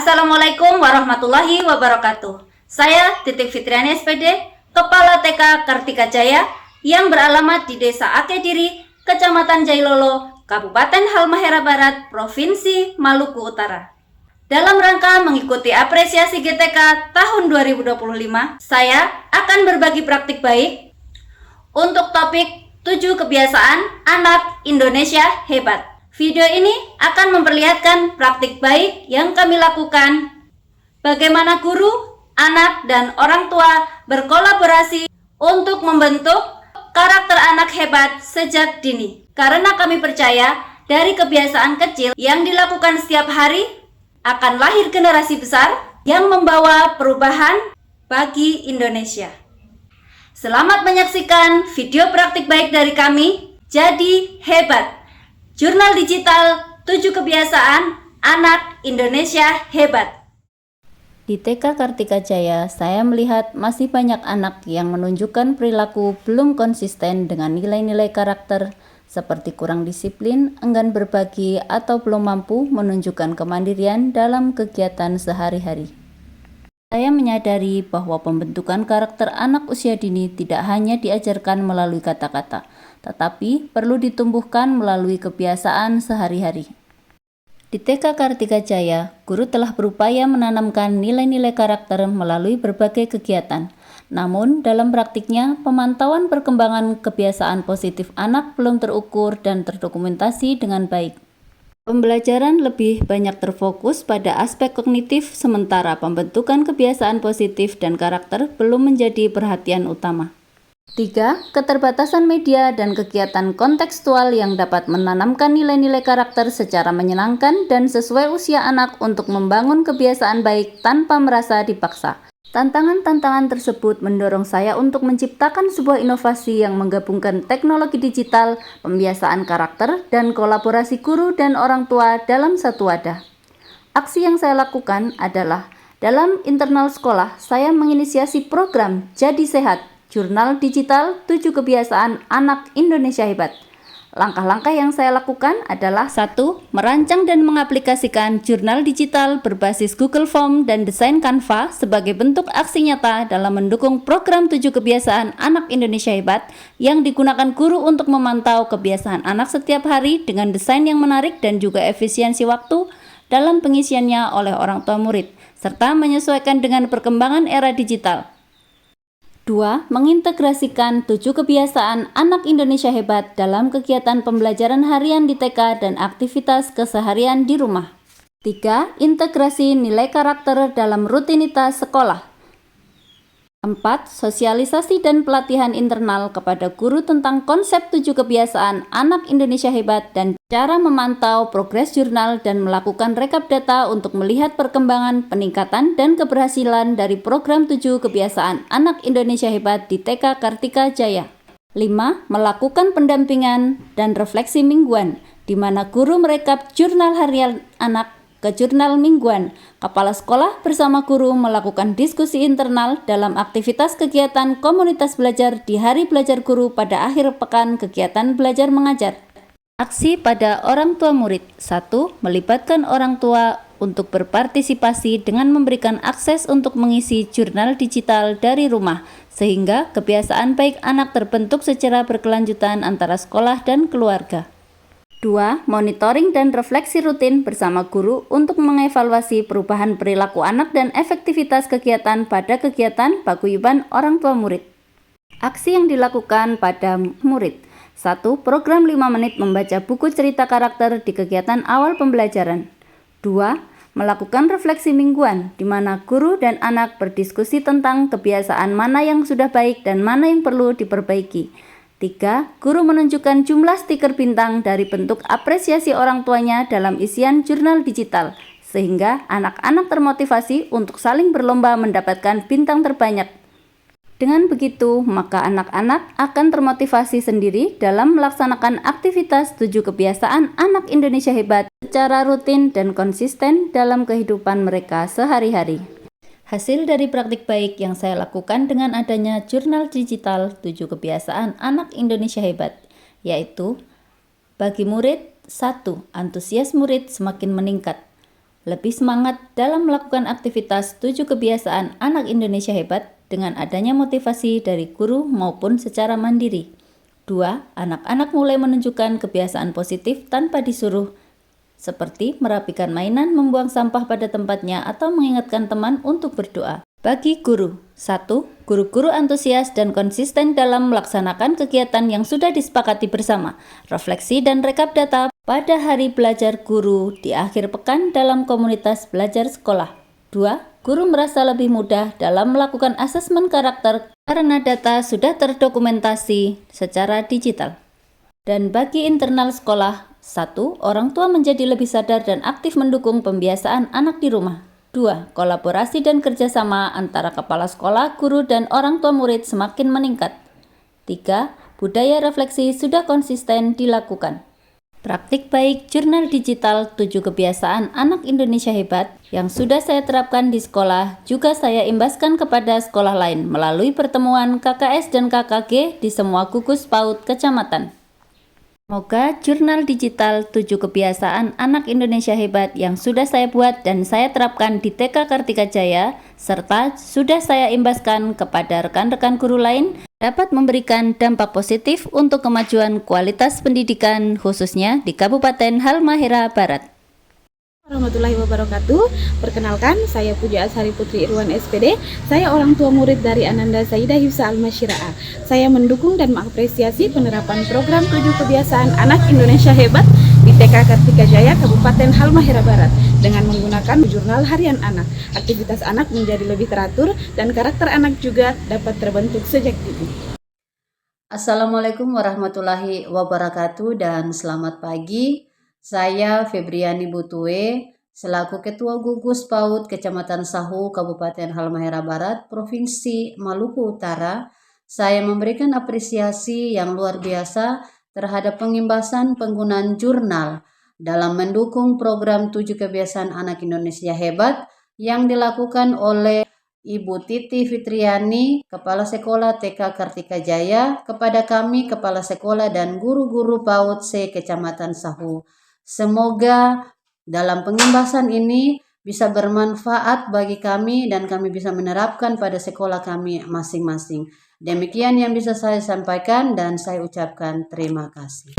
Assalamualaikum warahmatullahi wabarakatuh. Saya Titik Fitriani SPD, Kepala TK Kartika Jaya yang beralamat di Desa Akediri, Kecamatan Jailolo, Kabupaten Halmahera Barat, Provinsi Maluku Utara. Dalam rangka mengikuti apresiasi GTK tahun 2025, saya akan berbagi praktik baik untuk topik 7 kebiasaan anak Indonesia hebat. Video ini akan memperlihatkan praktik baik yang kami lakukan, bagaimana guru, anak, dan orang tua berkolaborasi untuk membentuk karakter anak hebat sejak dini. Karena kami percaya dari kebiasaan kecil yang dilakukan setiap hari akan lahir generasi besar yang membawa perubahan bagi Indonesia. Selamat menyaksikan video praktik baik dari kami. Jadi hebat. Jurnal digital 7 kebiasaan anak Indonesia hebat. Di TK Kartika Jaya, saya melihat masih banyak anak yang menunjukkan perilaku belum konsisten dengan nilai-nilai karakter seperti kurang disiplin, enggan berbagi, atau belum mampu menunjukkan kemandirian dalam kegiatan sehari-hari. Saya menyadari bahwa pembentukan karakter anak usia dini tidak hanya diajarkan melalui kata-kata, tetapi perlu ditumbuhkan melalui kebiasaan sehari-hari. Di TK Kartika Jaya, guru telah berupaya menanamkan nilai-nilai karakter melalui berbagai kegiatan. Namun, dalam praktiknya, pemantauan perkembangan kebiasaan positif anak belum terukur dan terdokumentasi dengan baik. Pembelajaran lebih banyak terfokus pada aspek kognitif, sementara pembentukan kebiasaan positif dan karakter belum menjadi perhatian utama. 3. Keterbatasan media dan kegiatan kontekstual yang dapat menanamkan nilai-nilai karakter secara menyenangkan dan sesuai usia anak untuk membangun kebiasaan baik tanpa merasa dipaksa. Tantangan-tantangan tersebut mendorong saya untuk menciptakan sebuah inovasi yang menggabungkan teknologi digital, pembiasaan karakter, dan kolaborasi guru dan orang tua dalam satu wadah. Aksi yang saya lakukan adalah, dalam internal sekolah, saya menginisiasi program Jadi Sehat, Jurnal Digital 7 Kebiasaan Anak Indonesia Hebat. Langkah-langkah yang saya lakukan adalah 1. Merancang dan mengaplikasikan jurnal digital berbasis Google Form dan desain Canva sebagai bentuk aksi nyata dalam mendukung program 7 kebiasaan anak Indonesia hebat yang digunakan guru untuk memantau kebiasaan anak setiap hari dengan desain yang menarik dan juga efisiensi waktu dalam pengisiannya oleh orang tua murid, serta menyesuaikan dengan perkembangan era digital. 2. Mengintegrasikan 7 kebiasaan anak Indonesia hebat dalam kegiatan pembelajaran harian di TK dan aktivitas keseharian di rumah. 3. Integrasi nilai karakter dalam rutinitas sekolah. 4. Sosialisasi dan pelatihan internal kepada guru tentang konsep 7 kebiasaan anak Indonesia hebat dan cara memantau progres jurnal dan melakukan rekap data untuk melihat perkembangan, peningkatan, dan keberhasilan dari program 7 kebiasaan anak Indonesia hebat di TK Kartika Jaya. 5. Melakukan pendampingan dan refleksi mingguan, di mana guru merekap jurnal harian anak ke jurnal mingguan. Kepala sekolah bersama guru melakukan diskusi internal dalam aktivitas kegiatan komunitas belajar di hari belajar guru pada akhir pekan kegiatan belajar mengajar. Aksi pada orang tua murid. 1. Melibatkan orang tua untuk berpartisipasi dengan memberikan akses untuk mengisi jurnal digital dari rumah, sehingga kebiasaan baik anak terbentuk secara berkelanjutan antara sekolah dan keluarga. 2. Monitoring dan refleksi rutin bersama guru untuk mengevaluasi perubahan perilaku anak dan efektivitas kegiatan pada kegiatan paguyuban orang tua murid. Aksi yang dilakukan pada murid. 1. Program 5 menit membaca buku cerita karakter di kegiatan awal pembelajaran. 2. Melakukan refleksi mingguan, di mana guru dan anak berdiskusi tentang kebiasaan mana yang sudah baik dan mana yang perlu diperbaiki. 3. Guru menunjukkan jumlah stiker bintang dari bentuk apresiasi orang tuanya dalam isian jurnal digital, sehingga anak-anak termotivasi untuk saling berlomba mendapatkan bintang terbanyak. Dengan begitu, maka anak-anak akan termotivasi sendiri dalam melaksanakan aktivitas 7 kebiasaan anak Indonesia hebat secara rutin dan konsisten dalam kehidupan mereka sehari-hari. Hasil dari praktik baik yang saya lakukan dengan adanya jurnal digital 7 kebiasaan anak Indonesia hebat, yaitu bagi murid, 1. Antusias murid semakin meningkat. lebih semangat dalam melakukan aktivitas 7 kebiasaan anak Indonesia hebat dengan adanya motivasi dari guru maupun secara mandiri. 2. Anak-anak mulai menunjukkan kebiasaan positif tanpa disuruh, seperti merapikan mainan, membuang sampah pada tempatnya, atau mengingatkan teman untuk berdoa. Bagi guru, 1. Guru-guru antusias dan konsisten dalam melaksanakan kegiatan yang sudah disepakati bersama. Refleksi dan rekap data pada hari belajar guru di akhir pekan dalam komunitas belajar sekolah. 2. Guru merasa lebih mudah dalam melakukan asesmen karakter karena data sudah terdokumentasi secara digital. Dan bagi internal sekolah, 1. Orang tua menjadi lebih sadar dan aktif mendukung pembiasaan anak di rumah. 2. Kolaborasi dan kerjasama antara kepala sekolah, guru, dan orang tua murid semakin meningkat. 3. Budaya refleksi sudah konsisten dilakukan. Praktik baik jurnal digital 7 kebiasaan anak Indonesia hebat yang sudah saya terapkan di sekolah juga saya imbaskan kepada sekolah lain melalui pertemuan KKS dan KKG di semua gugus PAUD kecamatan. Semoga jurnal digital 7 kebiasaan anak Indonesia hebat yang sudah saya buat dan saya terapkan di TK Kartika Jaya serta sudah saya imbaskan kepada rekan-rekan guru lain dapat memberikan dampak positif untuk kemajuan kualitas pendidikan khususnya di Kabupaten Halmahera Barat. Warahmatullahi wabarakatuh. Perkenalkan, saya Puja Ashari Putri Irwan SPD. Saya orang tua murid dari Ananda Sayyidah Hifsa Al-Masyira'ah. Saya mendukung dan mengapresiasi penerapan program 7 kebiasaan anak Indonesia hebat di TK Kartika Jaya, Kabupaten Halmahera Barat dengan menggunakan jurnal harian anak. Aktivitas anak menjadi lebih teratur dan karakter anak juga dapat terbentuk sejak dini. Assalamualaikum warahmatullahi wabarakatuh dan selamat pagi. Saya Febriani Butue, selaku Ketua Gugus PAUD Kecamatan Sahu, Kabupaten Halmahera Barat, Provinsi Maluku Utara. Saya memberikan apresiasi yang luar biasa terhadap pengimbasan penggunaan jurnal dalam mendukung program 7 kebiasaan anak Indonesia hebat yang dilakukan oleh Ibu Titi Fitriani, Kepala Sekolah TK Kartika Jaya, kepada kami Kepala Sekolah dan guru-guru PAUD se Kecamatan Sahu. Semoga dalam pengimbasan ini bisa bermanfaat bagi kami dan kami bisa menerapkan pada sekolah kami masing-masing. Demikian yang bisa saya sampaikan dan saya ucapkan terima kasih.